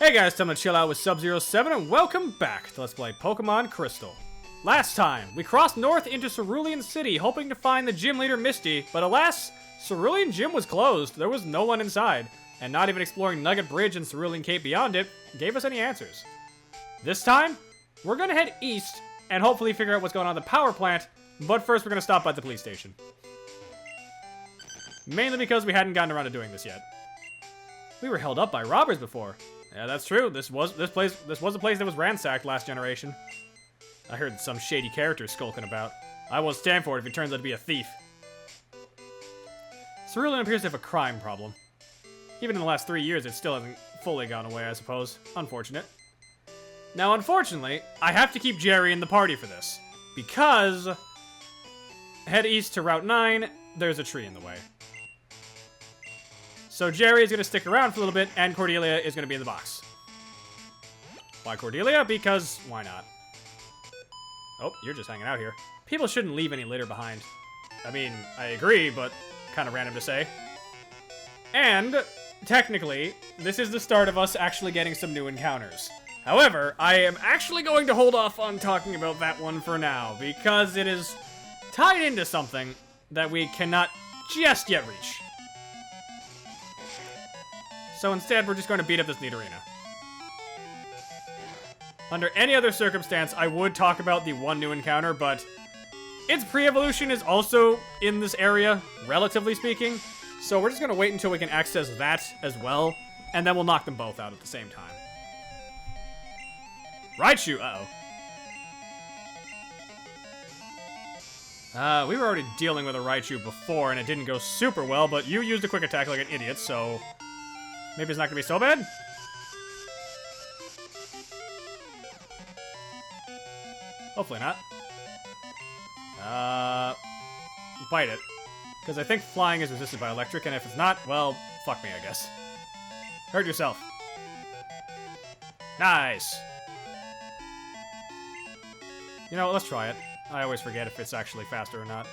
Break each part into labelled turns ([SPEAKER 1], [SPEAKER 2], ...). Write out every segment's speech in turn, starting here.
[SPEAKER 1] Hey guys, time to chill out with Sub-07 and welcome back to Let's Play Pokemon Crystal. Last time, we crossed north into Cerulean City hoping to find the gym leader Misty, but alas, Cerulean Gym was closed, there was no one inside, and not even exploring Nugget Bridge and Cerulean Cape beyond it gave us any answers. This time, we're gonna head east and hopefully figure out what's going on at the power plant, but first we're gonna stop by the police station. Mainly because we hadn't gotten around to doing this yet. We were held up by robbers before. Yeah, that's true. This was a place that was ransacked last generation. I heard some shady character skulking about. I won't stand for it if he turns out to be a thief. Cerulean appears to have a crime problem. Even in the last 3 years, it still hasn't fully gone away, I suppose. Unfortunate. Now, unfortunately, I have to keep Jerry in the party for this. Because... head east to Route 9, there's a tree in the way. So Jerry is going to stick around for a little bit, and Cordelia is going to be in the box. Why Cordelia? Because why not? Oh, you're just hanging out here. People shouldn't leave any litter behind. I mean, I agree, but kind of random to say. And, technically, this is the start of us actually getting some new encounters. However, I am actually going to hold off on talking about that one for now, because it is tied into something that we cannot just yet reach. So instead, we're just going to beat up this Nidorina. Under any other circumstance, I would talk about the one new encounter, but its pre-evolution is also in this area, relatively speaking. So we're just going to wait until we can access that as well, and then we'll knock them both out at the same time. Raichu, uh-oh. We were already dealing with a Raichu before, and it didn't go super well, but you used a quick attack like an idiot, so... maybe it's not gonna be so bad? Hopefully not. Bite it. Because I think flying is resisted by electric, and if it's not, well, fuck me, I guess. Hurt yourself. Nice! You know what, let's try it. I always forget if it's actually faster or not.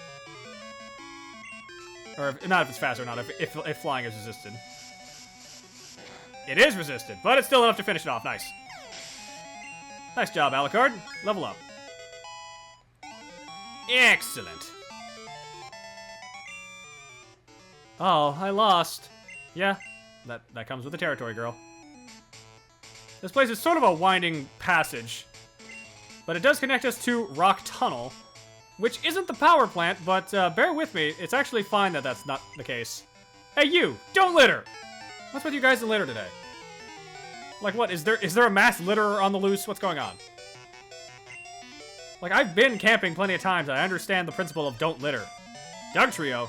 [SPEAKER 1] Or, not if it's faster or not, if flying is resisted. It is resisted, but it's still enough to finish it off. Nice. Nice job, Alucard. Level up. Excellent. Oh, I lost. Yeah, that comes with the territory, girl. This place is sort of a winding passage, but it does connect us to Rock Tunnel, which isn't the power plant, but bear with me. It's actually fine that that's not the case. Hey, you! Don't litter! What's with you guys in litter today? Like what, is there a mass litter on the loose? What's going on? Like, I've been camping plenty of times, I understand the principle of don't litter. Dugtrio.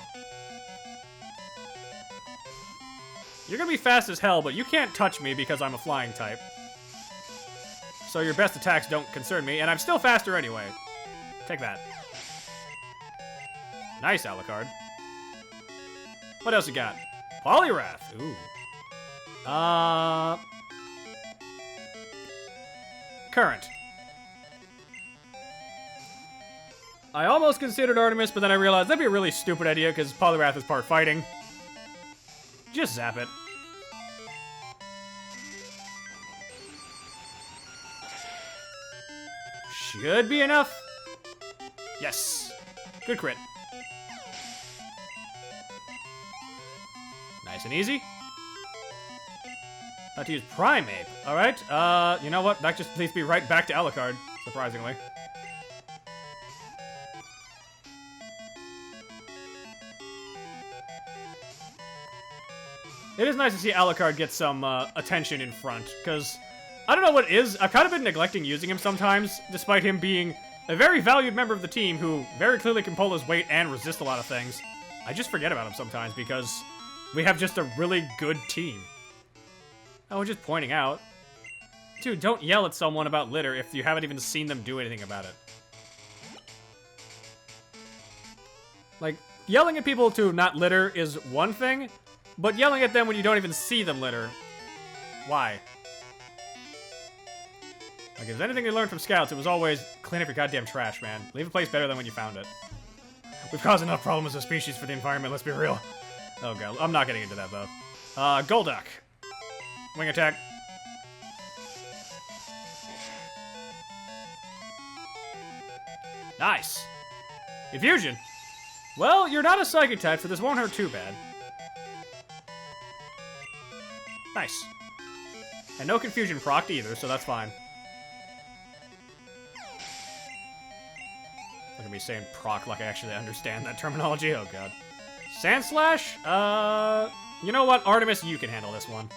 [SPEAKER 1] You're gonna be fast as hell, but you can't touch me because I'm a flying type. So your best attacks don't concern me, and I'm still faster anyway. Take that. Nice, Alucard. What else you got? Poliwrath. Ooh. Current. I almost considered Artemis, but then I realized that'd be a really stupid idea because Poliwrath is part fighting. Just zap it. Should be enough. Yes. Good crit. Nice and easy. Not to use Primeape. Alright, you know what? That just leads me right back to Alucard, surprisingly. It is nice to see Alucard get some attention in front, because I don't know what it is. I've kind of been neglecting using him sometimes, despite him being a very valued member of the team who very clearly can pull his weight and resist a lot of things. I just forget about him sometimes because we have just a really good team. Oh, just pointing out. Dude, don't yell at someone about litter if you haven't even seen them do anything about it. Like, yelling at people to not litter is one thing, but yelling at them when you don't even see them litter, why? Like, if there's anything they learned from Scouts, it was always, clean up your goddamn trash, man. Leave a place better than when you found it. We've caused enough problems as a species for the environment, let's be real. Oh god, I'm not getting into that, though. Golduck. Wing attack. Nice. Confusion. Well, you're not a psychic type, so this won't hurt too bad. Nice. And no confusion procced either, so that's fine. Look at me saying proc like I actually understand that terminology. Oh, God. Sand Slash? You know what? Artemis, you can handle this one.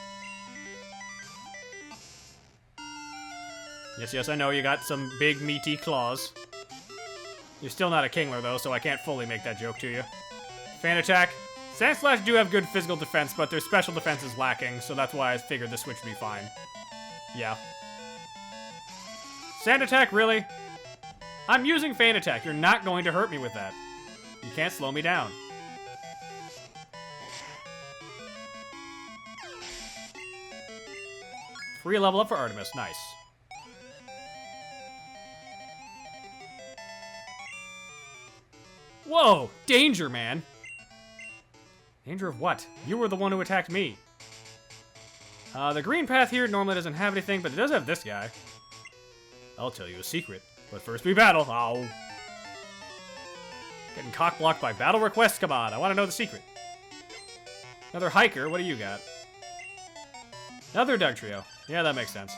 [SPEAKER 1] Yes, I know you got some big, meaty claws. You're still not a Kingler, though, so I can't fully make that joke to you. Fan Attack. Sand Slash do have good physical defense, but their special defense is lacking, so that's why I figured the switch would be fine. Yeah. Sand Attack, really? I'm using Fan Attack. You're not going to hurt me with that. You can't slow me down. Free level up for Artemis. Nice. Whoa! Danger, man! Danger of what? You were the one who attacked me. The green path here normally doesn't have anything, but it does have this guy. I'll tell you a secret, but first we battle. Ow. Getting cock-blocked by battle requests? Come on, I want to know the secret. Another hiker, what do you got? Another Dugtrio. Yeah, that makes sense.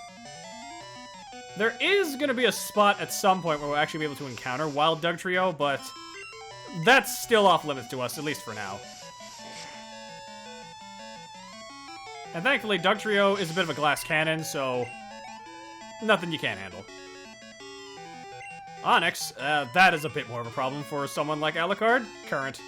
[SPEAKER 1] There is going to be a spot at some point where we'll actually be able to encounter Wild Dugtrio, but that's still off limits to us, at least for now. And thankfully, Dugtrio is a bit of a glass cannon, so nothing you can't handle. Onyx, that is a bit more of a problem for someone like Alucard. Current.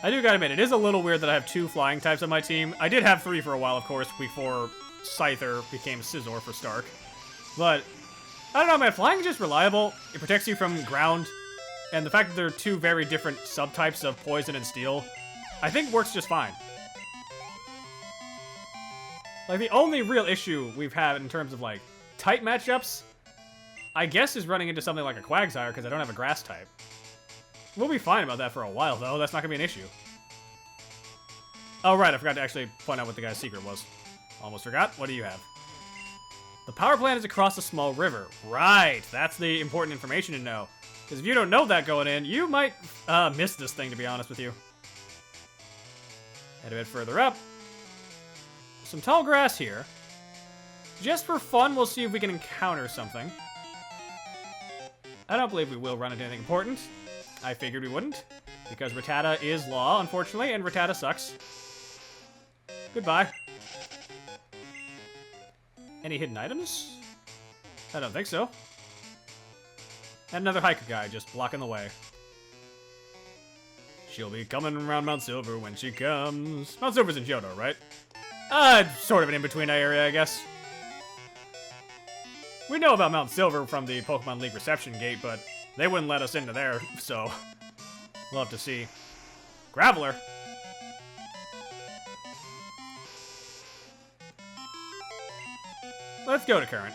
[SPEAKER 1] I do gotta admit, it is a little weird that I have 2 flying types on my team. I did have 3 for a while, of course, before Scyther became Scizor for Stark. But, I don't know, man, flying is just reliable. It protects you from ground. And the fact that there are 2 very different subtypes of Poison and Steel, I think works just fine. Like, the only real issue we've had in terms of, like, type matchups, I guess, is running into something like a Quagsire, because I don't have a Grass type. We'll be fine about that for a while, though. That's not gonna be an issue. Oh, right, I forgot to actually point out what the guy's secret was. Almost forgot. What do you have? The power plant is across a small river. Right, that's the important information to know. Because if you don't know that going in, you might miss this thing, to be honest with you. Head a bit further up. Some tall grass here. Just for fun, we'll see if we can encounter something. I don't believe we will run into anything important. I figured we wouldn't, because Rattata is law, unfortunately, and Rattata sucks. Goodbye. Any hidden items? I don't think so. And another hiker guy just blocking the way. She'll be coming around Mount Silver when she comes. Mount Silver's in Johto, right? Sort of an in-between area, I guess. We know about Mount Silver from the Pokemon League reception gate, but they wouldn't let us into there, so we'll have to see. Graveler. Let's go to Current.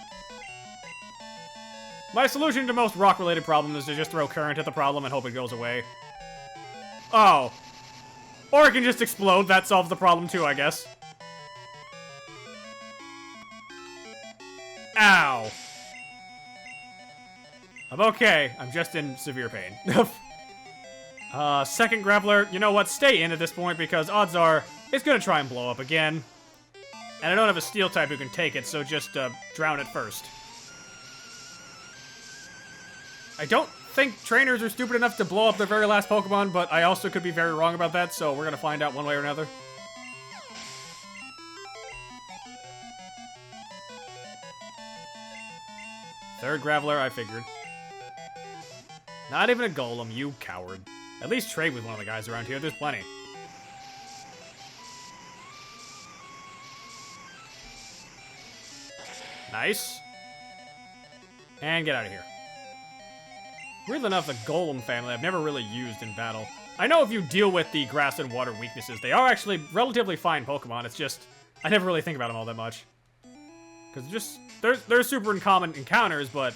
[SPEAKER 1] My solution to most rock-related problems is to just throw Current at the problem and hope it goes away. Oh. Or it can just explode. That solves the problem too, I guess. Ow. I'm okay. I'm just in severe pain. Second Graveler. You know what? Stay in at this point because odds are it's gonna try and blow up again. And I don't have a Steel type who can take it, so just drown it first. I don't think trainers are stupid enough to blow up their very last Pokemon, but I also could be very wrong about that, so we're gonna find out one way or another. Third Graveler, I figured. Not even a Golem, you coward. At least trade with one of the guys around here, there's plenty. Nice. And get out of here. Weirdly enough, the Golem family I've never really used in battle. I know if you deal with the grass and water weaknesses, they are actually relatively fine Pokemon. It's just, I never really think about them all that much. Because just, they're super uncommon encounters, but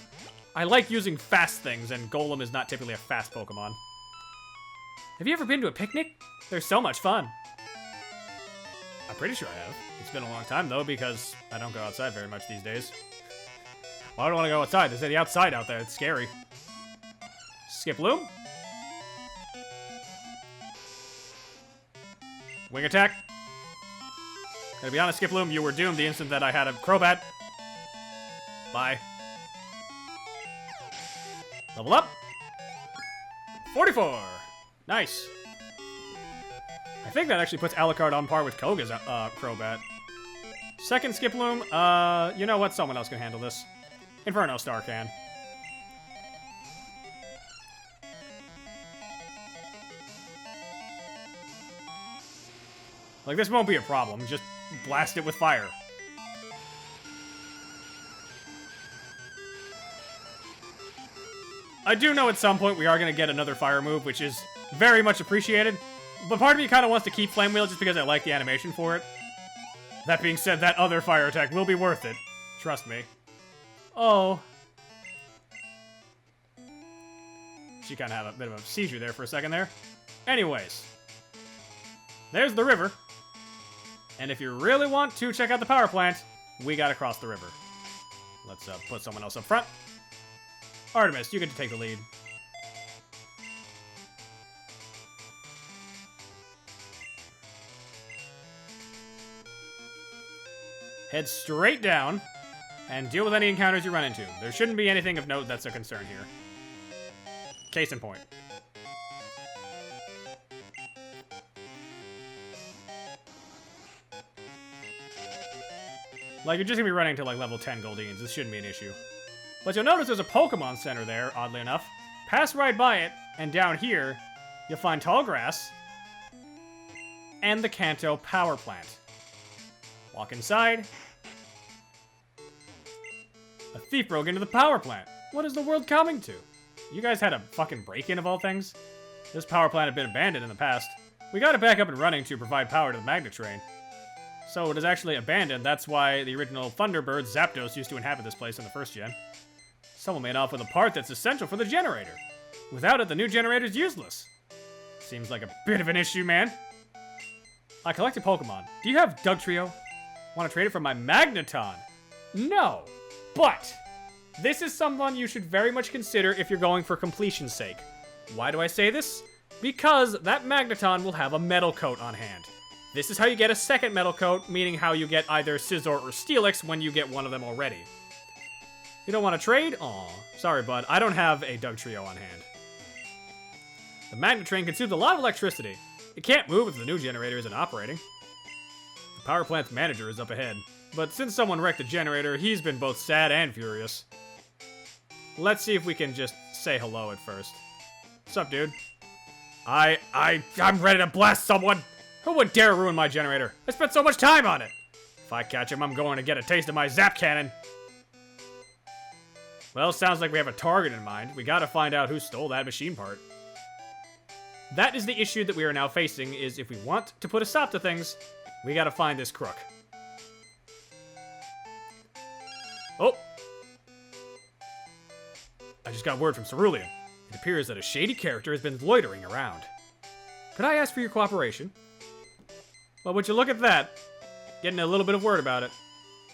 [SPEAKER 1] I like using fast things, and Golem is not typically a fast Pokemon. Have you ever been to a picnic? They're so much fun. I'm pretty sure I have. It's been a long time, though, because I don't go outside very much these days. Well, I don't want to go outside. There's the outside out there. It's scary. Skip Loom. Wing attack. Gotta be honest, Skip Loom, you were doomed the instant that I had a Crobat. Bye. Level up. 44. Nice. I think that actually puts Alucard on par with Koga's Crobat. Second Skip Loom. You know what? Someone else can handle this. Inferno Star can. Like, this won't be a problem. Just blast it with fire. I do know at some point we are going to get another fire move, which is very much appreciated. But part of me kind of wants to keep Flame Wheel just because I like the animation for it. That being said, that other fire attack will be worth it. Trust me. Oh. She kind of had a bit of a seizure there for a second there. Anyways. There's the river. And if you really want to check out the power plant, we gotta cross the river. Let's put someone else up front. Artemis, you get to take the lead. Head straight down and deal with any encounters you run into. There shouldn't be anything of note that's a concern here. Case in point. Like, you're just gonna be running to, like, level 10 Goldines. This shouldn't be an issue. But you'll notice there's a Pokemon Center there, oddly enough. Pass right by it, and down here, you'll find tall grass and the Kanto Power Plant. Walk inside. A thief broke into the power plant. What is the world coming to? You guys had a fucking break-in of all things? This power plant had been abandoned in the past. We got it back up and running to provide power to the magnet train. So it is actually abandoned. That's why the original Thunderbird, Zapdos, used to inhabit this place in the first gen. Someone made off with a part that's essential for the generator. Without it, the new generator's useless. Seems like a bit of an issue, man. I collected Pokemon. Do you have Dugtrio? Want to trade it for my Magneton? No, but this is someone you should very much consider if you're going for completion's sake. Why do I say this? Because that Magneton will have a metal coat on hand. This is how you get a second metal coat, meaning how you get either Scizor or Steelix when you get one of them already. You don't want to trade? Aw, sorry bud, I don't have a Dugtrio on hand. The magnet train consumes a lot of electricity. It can't move if the new generator isn't operating. The power plant's manager is up ahead, but since someone wrecked the generator, he's been both sad and furious. Let's see if we can just say hello at first. What's up, dude? I'm ready to blast someone! Who would dare ruin my generator? I spent so much time on it! If I catch him, I'm going to get a taste of my Zap Cannon! Well, sounds like we have a target in mind. We gotta find out who stole that machine part. That is the issue that we are now facing, is if we want to put a stop to things, we gotta find this crook. Oh! I just got word from Cerulean. It appears that a shady character has been loitering around. Could I ask for your cooperation? Well, would you look at that? Getting a little bit of word about it.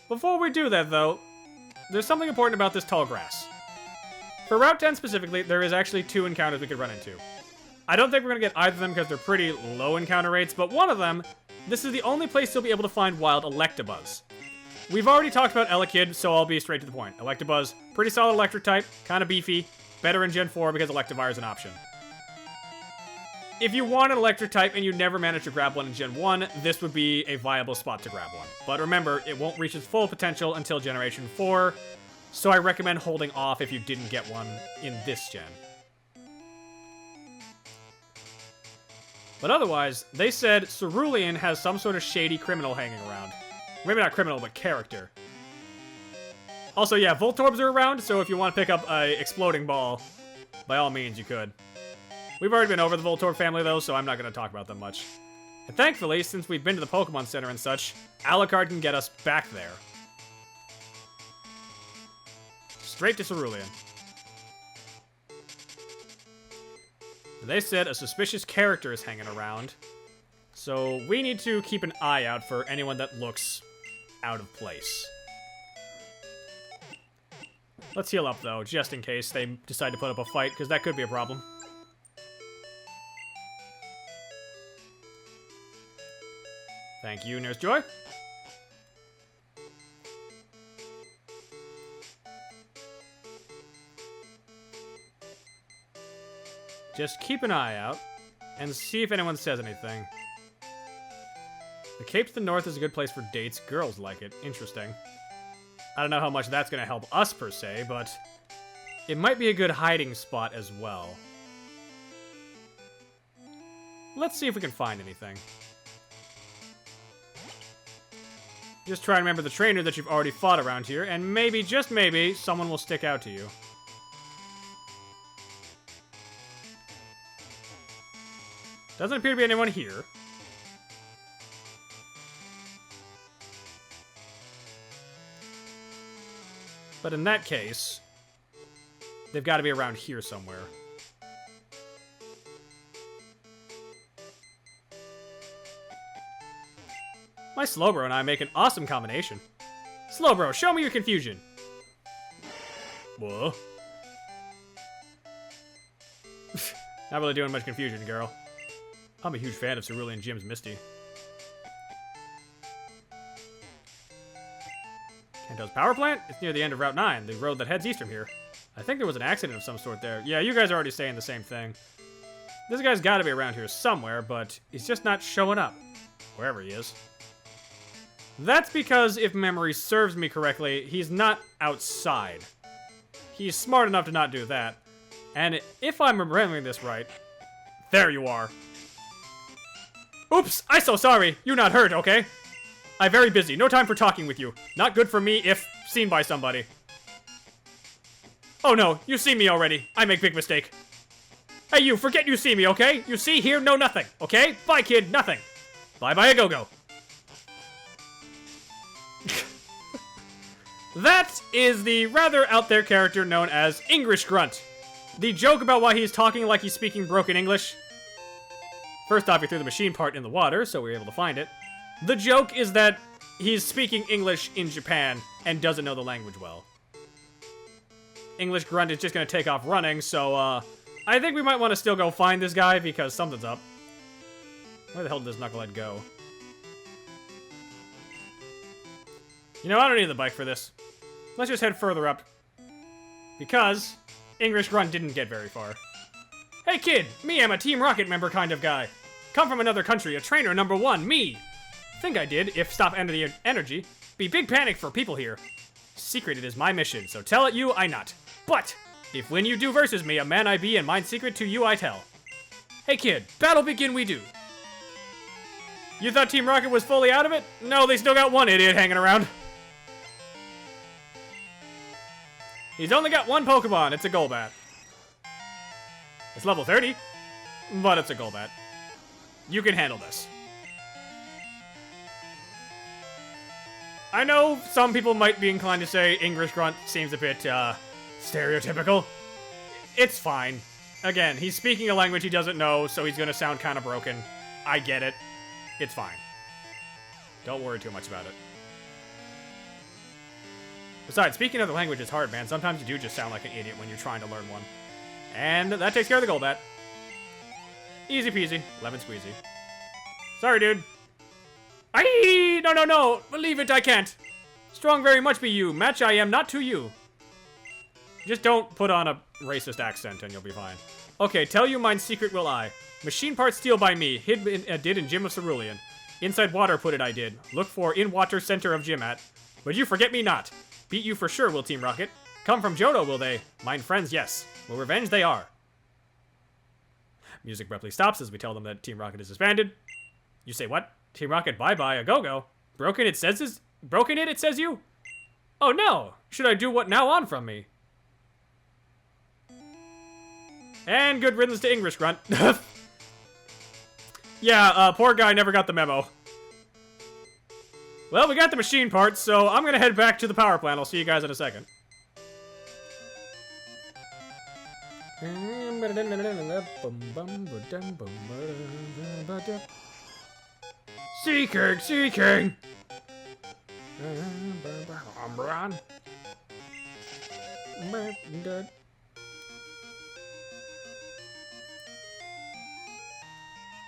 [SPEAKER 1] Before we do that, though, there's something important about this tall grass. For Route 10 specifically, there is actually 2 encounters we could run into. I don't think we're going to get either of them because they're pretty low encounter rates, but one of them, this is the only place you'll be able to find wild Electabuzz. We've already talked about Elekid, so I'll be straight to the point. Electabuzz, pretty solid electric type, kind of beefy, better in Gen 4 because Electivire is an option. If you want an electric type and you never managed to grab one in Gen 1, this would be a viable spot to grab one. But remember, it won't reach its full potential until Generation 4, so I recommend holding off if you didn't get one in this gen. But otherwise, they said Cerulean has some sort of shady criminal hanging around. Maybe not criminal, but character. Also, yeah, Voltorbs are around, so if you want to pick up a exploding ball, by all means, you could. We've already been over the Voltorb family, though, so I'm not going to talk about them much. And thankfully, since we've been to the Pokemon Center and such, Alucard can get us back there. Straight to Cerulean. They said a suspicious character is hanging around. So we need to keep an eye out for anyone that looks out of place. Let's heal up, though, just in case they decide to put up a fight, because that could be a problem. Thank you, Nurse Joy. Just keep an eye out and see if anyone says anything. The Cape to the north is a good place for dates. Girls like it. Interesting. I don't know how much that's going to help us, per se, but it might be a good hiding spot as well. Let's see if we can find anything. Just try and remember the trainer that you've already fought around here, and maybe, just maybe, someone will stick out to you. Doesn't appear to be anyone here. But in that case, they've got to be around here somewhere. My Slowbro and I make an awesome combination. Slowbro, show me your confusion. Whoa. Not really doing much confusion, girl. I'm a huge fan of Cerulean Jim's Misty. Kanto's power plant? It's near the end of Route 9, the road that heads east from here. I think there was an accident of some sort there. Yeah, you guys are already saying the same thing. This guy's got to be around here somewhere, but he's just not showing up. Wherever he is. That's because, if memory serves me correctly, he's not outside. He's smart enough to not do that. And if I'm remembering this right... There you are. Oops, I'm so sorry. You're not hurt, okay? I'm very busy. No time for talking with you. Not good for me if seen by somebody. Oh no, you see me already. I make big mistake. Hey you, forget you see me, okay? You see, hear, know nothing, okay? Bye kid, nothing. Bye-bye a go-go. That is the rather out there character known as English Grunt. The joke about why he's talking like he's speaking broken English. First off, he threw the machine part in the water, so we were able to find it. The joke is that he's speaking English in Japan and doesn't know the language well. English Grunt is just going to take off running, so I think we might want to still go find this guy because something's up. Where the hell did this knucklehead go? You know, I don't need the bike for this. Let's just head further up. Because English Grunt didn't get very far. Hey kid, me, I'm a Team Rocket member kind of guy. Come from another country, a trainer #1, me. Think I did, if stop energy. Be big panic for people here. Secret it is my mission, so tell it you I not. But, if when you do versus me, a man I be and mine secret to you I tell. Hey kid, battle begin we do. You thought Team Rocket was fully out of it? No, they still got one idiot hanging around. He's only got one Pokemon, it's a Golbat. It's level 30, but it's a Golbat. You can handle this. I know some people might be inclined to say English Grunt seems a bit, stereotypical. It's fine. Again, he's speaking a language he doesn't know, so he's gonna sound kind of broken. I get it. It's fine. Don't worry too much about it. Besides, speaking another language is hard, man. Sometimes you do just sound like an idiot when you're trying to learn one. And that takes care of the Golbat. Easy peasy. Lemon squeezy. Sorry, dude. Aye! No. Believe it, I can't. Strong very much be you. Match I am not to you. Just don't put on a racist accent and you'll be fine. Okay, tell you mine secret will I. Machine parts steal by me. Hid did in Gym of Cerulean. Inside water put it I did. Look for in water center of gym at. But you forget me not. Beat you for sure will Team Rocket. Come from Johto will they? Mine friends, yes. Will revenge they are. Music abruptly stops as we tell them that Team Rocket is disbanded. You say what? Team Rocket bye-bye, a go-go. Broken it says it says you? Oh no! Should I do what now on from me? And good riddance to English Grunt. Yeah, poor guy never got the memo. Well, we got the machine parts, so I'm gonna head back to the power plant. I'll see you guys in a second. Seeking, seeking.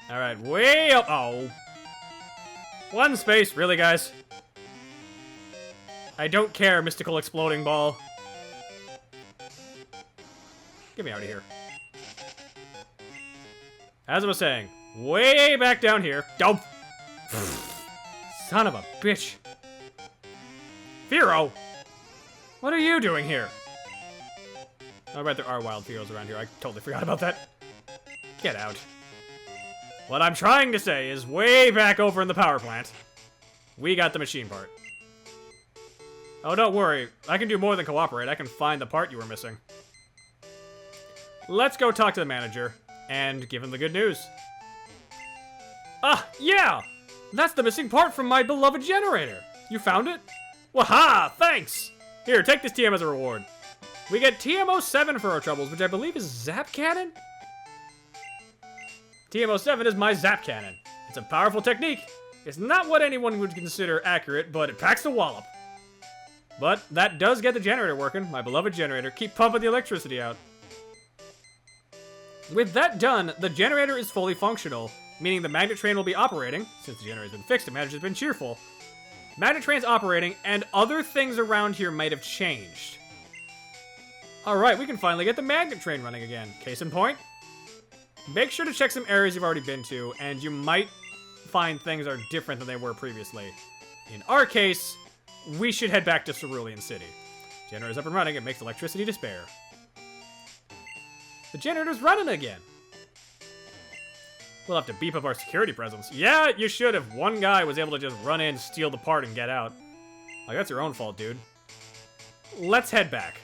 [SPEAKER 1] Alright, way up. Oh. One space. Really, guys? I don't care, mystical exploding ball. Get me out of here. As I was saying, way back down here. Oh. Son of a bitch. Firo! What are you doing here? Oh, right, there are wild Firos around here. I totally forgot about that. Get out. What I'm trying to say is way back over in the power plant, we got the machine part. Oh, don't worry. I can do more than cooperate. I can find the part you were missing. Let's go talk to the manager and give him the good news. Ah, yeah! That's the missing part from my beloved generator. You found it? Waha! Thanks! Here, take this TM as a reward. We get TM07 for our troubles, which I believe is Zap Cannon? TM07 is my Zap Cannon. It's a powerful technique. It's not what anyone would consider accurate, but it packs a wallop. But that does get the generator working, my beloved generator. Keep pumping the electricity out. With that done, the generator is fully functional, meaning the magnet train will be operating. Since the generator's been fixed, the manager's been cheerful. Magnet train's operating, and other things around here might have changed. Alright, we can finally get the magnet train running again. Case in point. Make sure to check some areas you've already been to, and you might find things are different than they were previously. In our case, we should head back to Cerulean City. Generator's up and running, it makes electricity to spare. The generator's running again. We'll have to beef up our security presence. Yeah, you should if one guy was able to just run in, steal the part, and get out. Like, that's your own fault, dude. Let's head back.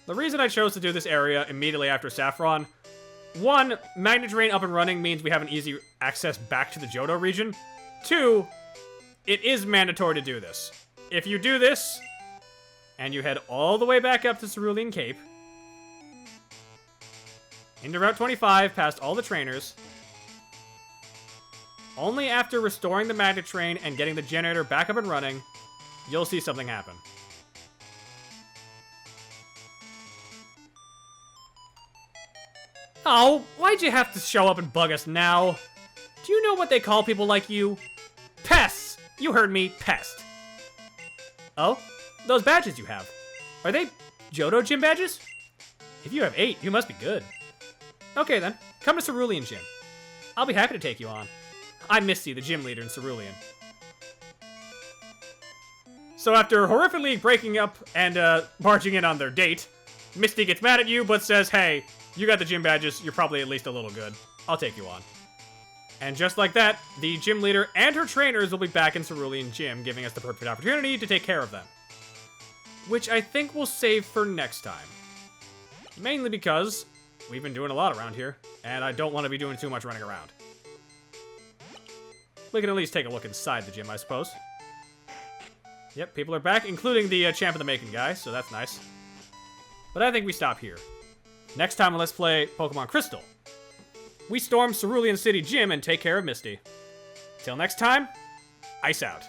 [SPEAKER 1] The reason I chose to do this area immediately after Saffron, one, magnet train up and running means we have an easy access back to the Johto region. Two, it is mandatory to do this. If you do this, and you head all the way back up to Cerulean Cape, into Route 25, past all the trainers, only after restoring the magnet train and getting the generator back up and running, you'll see something happen. Oh, why'd you have to show up and bug us now? Do you know what they call people like you? Pests! You heard me, pest. Oh? Those badges you have. Are they Johto Gym badges? If you have 8, you must be good. Okay then, come to Cerulean Gym. I'll be happy to take you on. I'm Misty, the gym leader in Cerulean. So after horrifically breaking up and barging in on their date, Misty gets mad at you but says, hey, you got the gym badges, you're probably at least a little good. I'll take you on. And just like that, the gym leader and her trainers will be back in Cerulean Gym, giving us the perfect opportunity to take care of them. Which I think we'll save for next time. Mainly because we've been doing a lot around here, and I don't want to be doing too much running around. We can at least take a look inside the gym, I suppose. Yep, people are back, including the Champ of the Making guy, so that's nice. But I think we stop here. Next time, let's play Pokemon Crystal. We storm Cerulean City Gym and take care of Misty. Till next time, ice out.